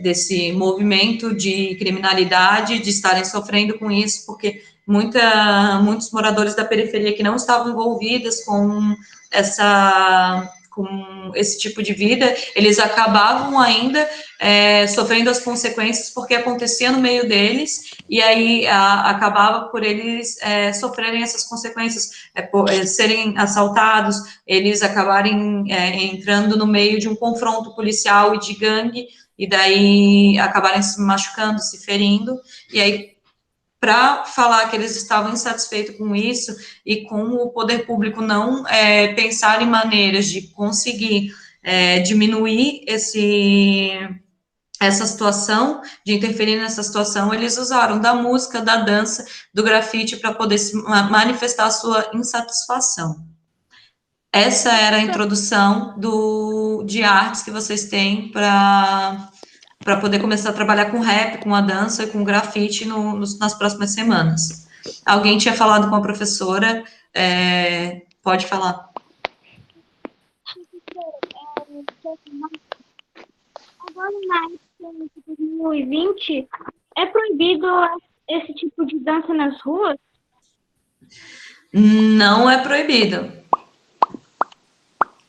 desse movimento de criminalidade, de estarem sofrendo com isso, porque muitos moradores da periferia que não estavam envolvidos com esse tipo de vida, eles acabavam ainda sofrendo as consequências porque acontecia no meio deles, e aí acabava por eles sofrerem essas consequências, por serem assaltados, eles acabarem entrando no meio de um confronto policial e de gangue, e daí acabarem se machucando, se ferindo, e aí para falar que eles estavam insatisfeitos com isso e com o poder público não pensar em maneiras de conseguir diminuir essa situação, de interferir nessa situação, eles usaram da música, da dança, do grafite para poder manifestar a sua insatisfação. Essa era a introdução de artes que vocês têm para poder começar a trabalhar com rap, com a dança e com o grafite nas próximas semanas. Alguém tinha falado com a professora? Pode falar. Agora, na época de 2020, é proibido esse tipo de dança nas ruas? Não é proibido.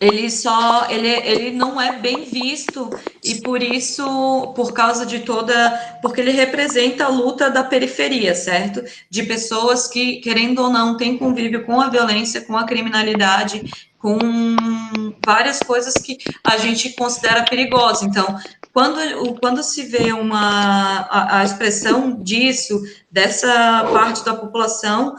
ele não é bem visto e por isso, por causa de porque ele representa a luta da periferia, certo? De pessoas que, querendo ou não, têm convívio com a violência, com a criminalidade, com várias coisas que a gente considera perigosa. Então, quando se vê a expressão disso, dessa parte da população,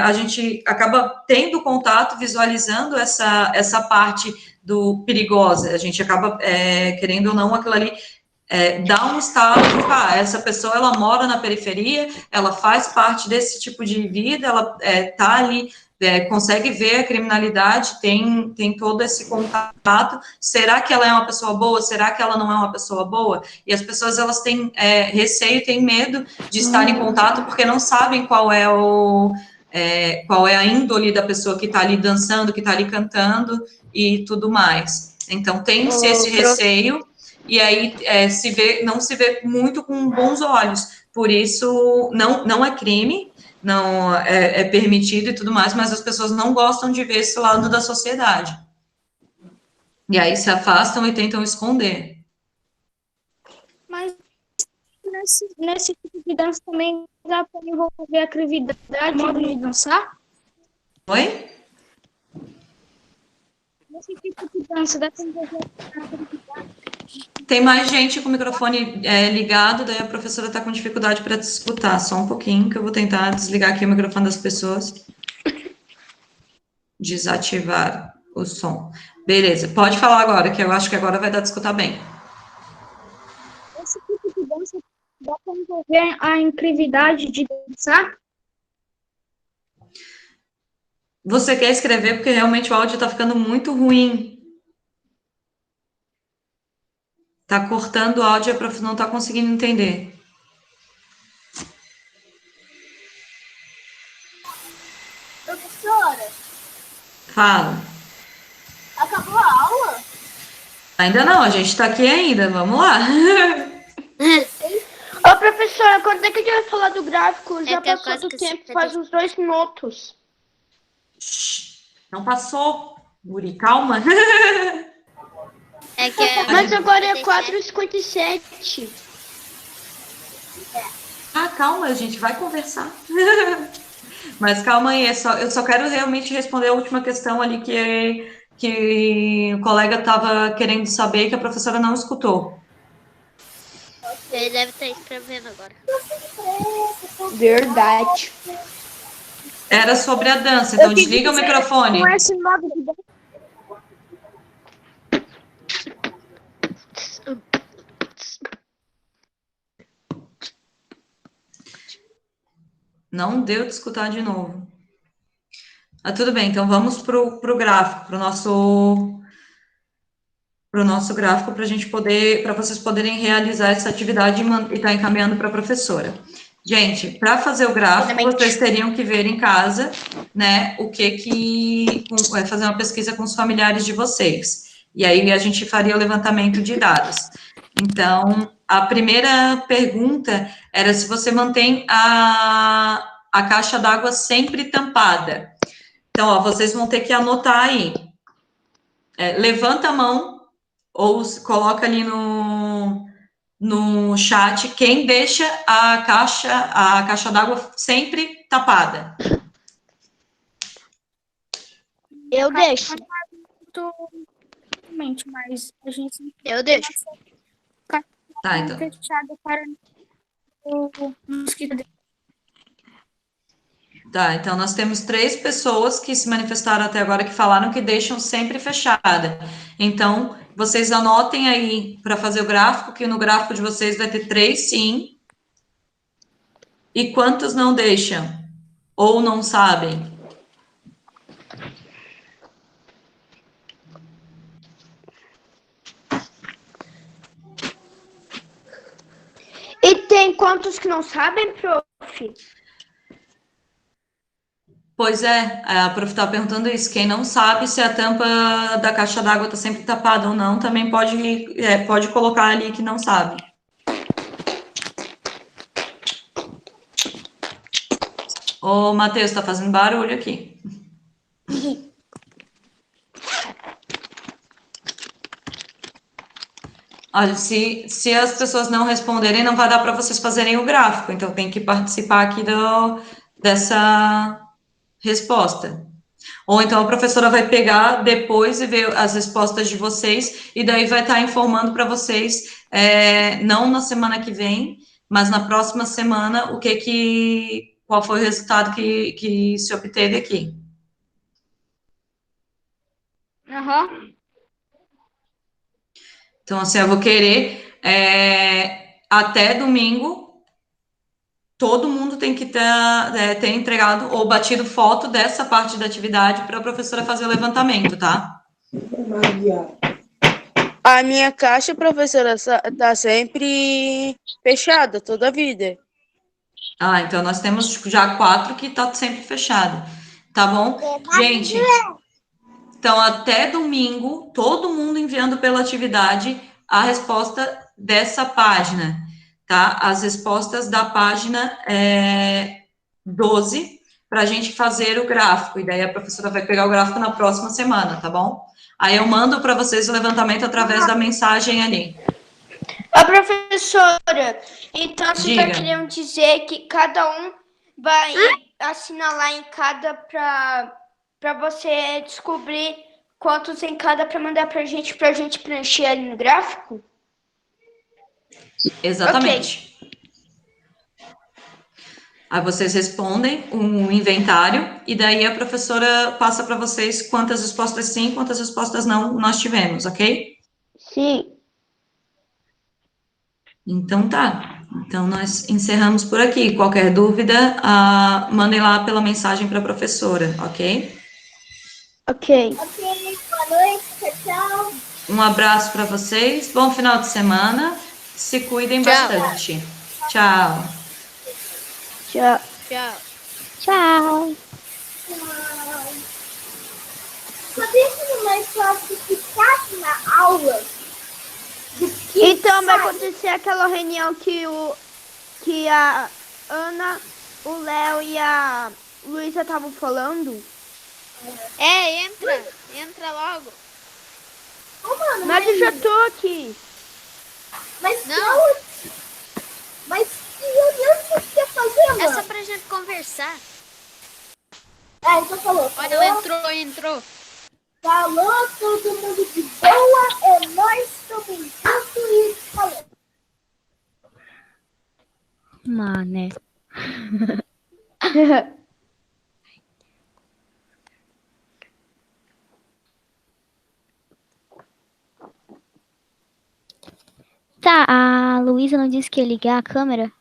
a gente acaba tendo contato, visualizando essa parte do perigosa, a gente acaba, querendo ou não, aquilo ali dá um estado de, essa pessoa, ela mora na periferia, ela faz parte desse tipo de vida, ela tá ali, consegue ver a criminalidade, tem todo esse contato, será que ela é uma pessoa boa, será que ela não é uma pessoa boa? E as pessoas, elas têm receio, têm medo de estar em contato, porque não sabem qual é a índole da pessoa que está ali dançando, que está ali cantando e tudo mais. Então, tem-se esse receio, e aí não se vê muito com bons olhos. Por isso, não é crime, não é permitido e tudo mais, mas as pessoas não gostam de ver esse lado da sociedade. E aí se afastam e tentam esconder. Mas nesse tipo de dança também dá para envolver a criatividade modo de dançar? Oi? Nesse tipo de dança dá para envolver a criatividade? Tem mais gente com o microfone ligado, daí a professora está com dificuldade para te escutar. Só um pouquinho, que eu vou tentar desligar aqui o microfone das pessoas. Desativar o som. Beleza, pode falar agora, que eu acho que agora vai dar de escutar bem. Esse tipo de dança dá para envolver a incredulidade de dançar? Você quer escrever porque realmente o áudio está ficando muito ruim. Tá cortando o áudio e a prof não tá conseguindo entender. Professora, Fala. acabou a aula? Ainda não, a gente tá aqui ainda, vamos lá. Ô, professora, quando é que a gente vai falar do gráfico? Já que eu passou quase do que tempo, você faz uns 2 minutos. Não passou, Guri, calma. É que Mas agora é 4h57. Calma, a gente vai conversar. Mas calma aí, eu só quero realmente responder a última questão ali que o colega estava querendo saber que a professora não escutou. Ele deve estar escrevendo agora. Verdade. Era sobre a dança, então desliga o microfone. Com esse modo de dança. Não deu de escutar de novo. Tudo bem, então vamos pro gráfico, pro nosso gráfico, para vocês poderem realizar essa atividade e estar encaminhando para a professora. Gente, para fazer o gráfico, vocês teriam que ver em casa, né, fazer uma pesquisa com os familiares de vocês. E aí a gente faria o levantamento de dados. Então, a primeira pergunta era se você mantém a caixa d'água sempre tampada. Então, ó, vocês vão ter que anotar aí. Levanta a mão ou coloca ali no chat quem deixa a caixa d'água sempre tapada. Eu deixo. Mas a gente Eu deixo. Tá, então. fechada para o mosquito. Tá, então nós temos 3 pessoas que se manifestaram até agora que falaram que deixam sempre fechada. Então, vocês anotem aí para fazer o gráfico, que no gráfico de vocês vai ter 3 sim. E quantos não deixam? Ou não sabem? E tem quantos que não sabem, prof? Pois é, a prof está perguntando isso. Quem não sabe se a tampa da caixa d'água está sempre tapada ou não, também pode colocar ali que não sabe. Ô, Matheus, está fazendo barulho aqui. Olha, se as pessoas não responderem, não vai dar para vocês fazerem o gráfico, então tem que participar aqui dessa resposta. Ou então a professora vai pegar depois e ver as respostas de vocês, e daí vai estar informando para vocês, não na semana que vem, mas na próxima semana, qual foi o resultado que se obteve aqui. Aham. Então, assim, eu vou querer, até domingo, todo mundo tem que ter entregado ou batido foto dessa parte da atividade para a professora fazer o levantamento, tá? A minha caixa, professora, tá sempre fechada toda a vida. Ah, então nós temos já 4 que tá sempre fechado, tá bom? Gente, então até domingo, todo mundo enviando pela atividade a resposta dessa página, tá? As respostas da página 12, para a gente fazer o gráfico, e daí a professora vai pegar o gráfico na próxima semana, tá bom? Aí eu mando para vocês o levantamento através da mensagem ali. A professora, então você Diga. está querendo dizer que cada um vai assinalar em cada para você descobrir quantos em cada para mandar para a gente preencher ali no gráfico? Exatamente. Aí vocês respondem um inventário, e daí a professora passa para vocês quantas respostas sim, quantas respostas não nós tivemos, ok? Sim. Então tá. Então nós encerramos por aqui. Qualquer dúvida, mandem lá pela mensagem para a professora, ok? Ok. Ok, boa noite, tchau. Um abraço para vocês, bom final de semana, se cuidem bastante. Tchau. Tchau. Tchau. Tchau. Sabia que não é mais fácil ficar na aula do que Então vai sair? acontecer aquela reunião que a Ana, o Léo e a Luísa estavam falando. Entra logo. Ô, mano, Mas eu já tô aqui. mas Não. Mas que reunião que você quer fazer, mano? É só pra gente conversar. Então falou. Olha, ela entrou. Falou, todo mundo de boa, é nóis, tamo junto e falou. Mané. Tá, a Luísa não disse que ia ligar a câmera?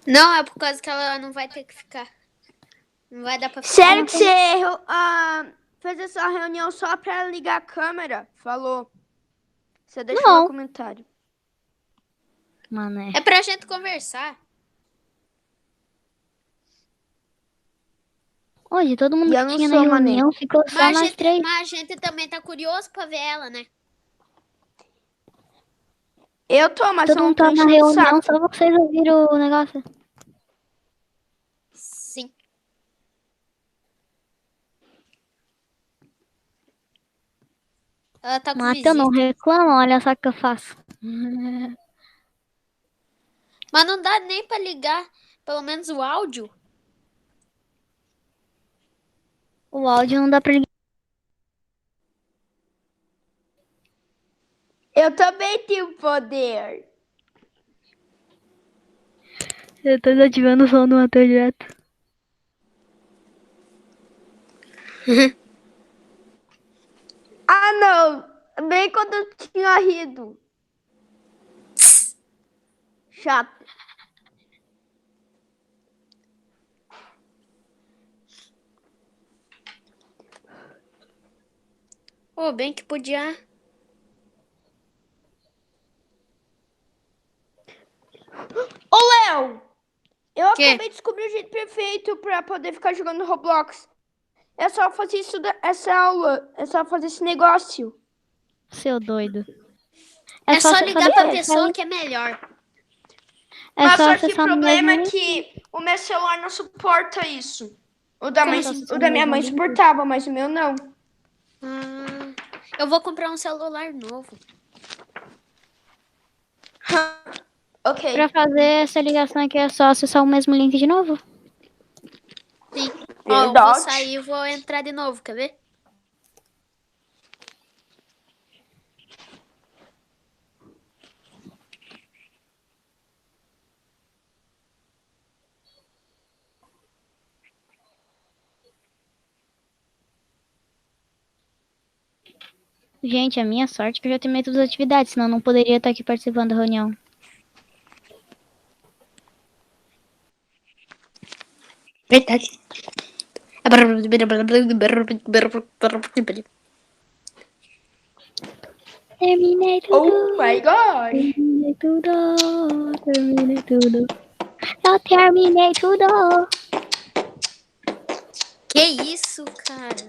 Não, é por causa que ela não vai ter que ficar. Não vai dar pra ficar. Sério que você fez essa reunião só pra ligar a câmera? Falou. Você deixou Não. no comentário. Mané. É pra gente conversar. Hoje todo mundo E eu que não tinha na sou mané. reunião ficou só Mas nós três. a gente também tá curioso pra ver ela, né? Eu tô, mas Todo eu não mundo tô tá na enchendo o reunião, saco. só vocês ouviram o negócio. Sim. Ela tá com Mas eu não visita. reclamo, olha só o que eu faço. Mas não dá nem pra ligar pelo menos o áudio. O áudio não dá pra ligar. Eu também tenho poder. Eu tô desativando o som do Matheus direto. Ah, não. Bem quando eu tinha rido. Chato. Pô, bem que podia. Ô, Léo! Eu Quê? acabei de descobrir o jeito perfeito pra poder ficar jogando Roblox. É só fazer essa aula. É só fazer esse negócio. Seu doido. É só você ligar fazer- pra pessoa que é melhor. Mas só que o acessar no problema é mesmo que o meu celular não suporta isso. O da, Como mãe, assim? o da minha mãe suportava, mas o meu não. Ah, Eu vou comprar um celular novo. Ok. Pra fazer essa ligação aqui é só acessar o mesmo link de novo? Sim. Ó, eu vou Verdade. sair e vou entrar de novo, quer ver? Gente, a minha sorte é que eu já terminei todas as atividades, senão eu não poderia estar aqui participando da reunião. Verdade. Terminei tudo. Oh my god. Terminei tudo. Terminei tudo. Eu terminei tudo. Que isso, cara?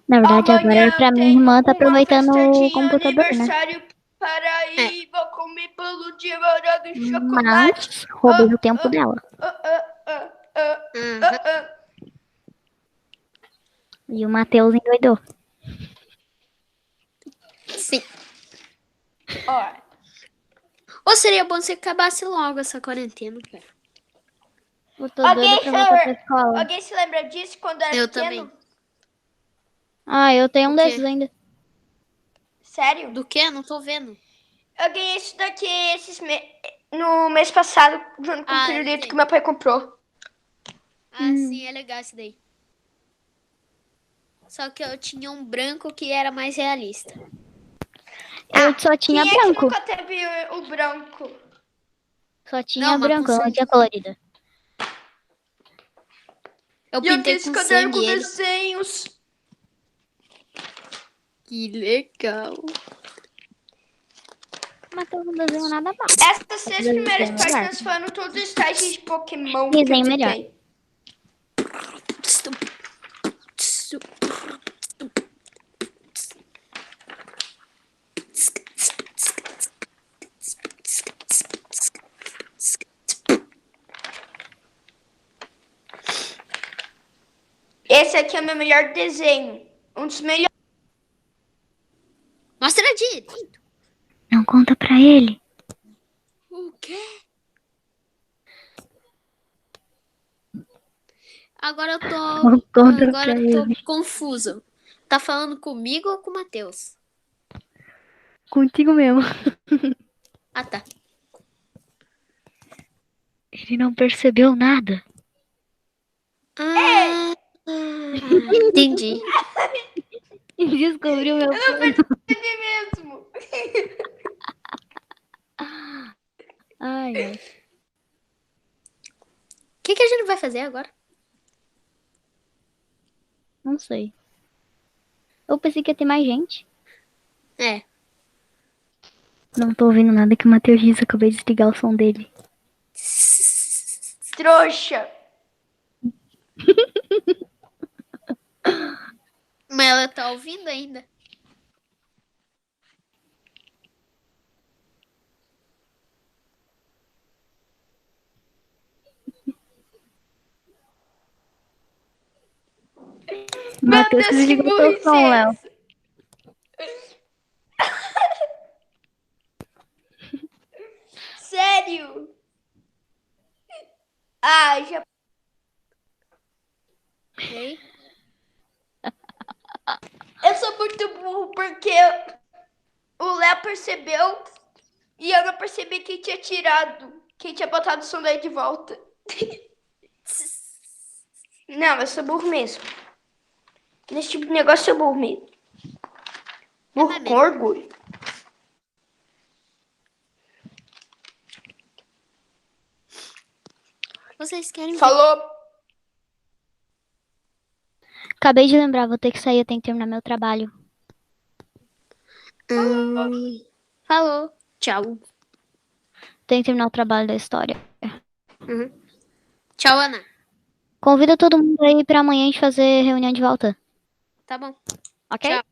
Na verdade, agora Amanhã é pra eu minha tenho irmã tá uma aproveitando festa o de computador, né? aniversário para ir. Vou comer bolo de morango e chocolate. Mas roubei o tempo dela. E o Matheus endoidou. Sim. Ó, Ou seria bom se acabasse logo essa quarentena, cara. Eu tô doida pra voltar pra escola. alguém se lembra disso quando era Eu pequeno? também. Ah, eu tenho um O quê? desses ainda. Sério? Do que? Não tô vendo. Eu ganhei isso daqui no mês passado, junto com o pirulito sei. que meu pai comprou. Ah, sim, é legal esse daí. Só que eu tinha um branco que era mais realista. Eu só tinha Quem é que branco. nunca teve o branco? Só tinha Não, mas branco, com eu não sangue. tinha colorida. Eu E eu pintei tenho esse com caderno com sangue ele. desenhos. Que legal. Matheus não desenhou nada mal. Essas 6 Desenho primeiras melhor. páginas foram todos os estágios de Pokémon que eu Desenho melhor. tentei. Esse aqui é o meu melhor desenho. Um dos melhores. Mostra direito. Não conta pra ele. O quê? Agora eu Não tô. conta Agora pra eu tô ele. confusa. Tá falando comigo ou com o Matheus? Contigo mesmo. Ah, tá. Ele não percebeu nada. Ah, entendi. Descobriu meu plano. Ele mesmo. Ai, ai. O que a gente vai fazer agora? Não sei. Eu pensei que ia ter mais gente. É. Não tô ouvindo nada que o Matheus disse. Acabei de desligar o som dele. Trouxa. Mas ela tá ouvindo ainda. Matheus Deus, que desligou seu burrice som, é Léo. essa? Sério? Ah, já. Ei? Eu sou muito burro porque o Léo percebeu e eu não percebi quem tinha tirado. Quem tinha botado o som daí de volta. Não, eu sou burro mesmo. Nesse tipo de negócio eu sou burro mesmo. Burro com orgulho. Vocês querem ver? Falou. Acabei de lembrar, vou ter que sair, eu tenho que terminar meu trabalho. Falou. Tchau. Tenho que terminar o trabalho da história. Tchau, Ana. Convida todo mundo aí pra amanhã a gente fazer reunião de volta. Tá bom. Ok? Tchau.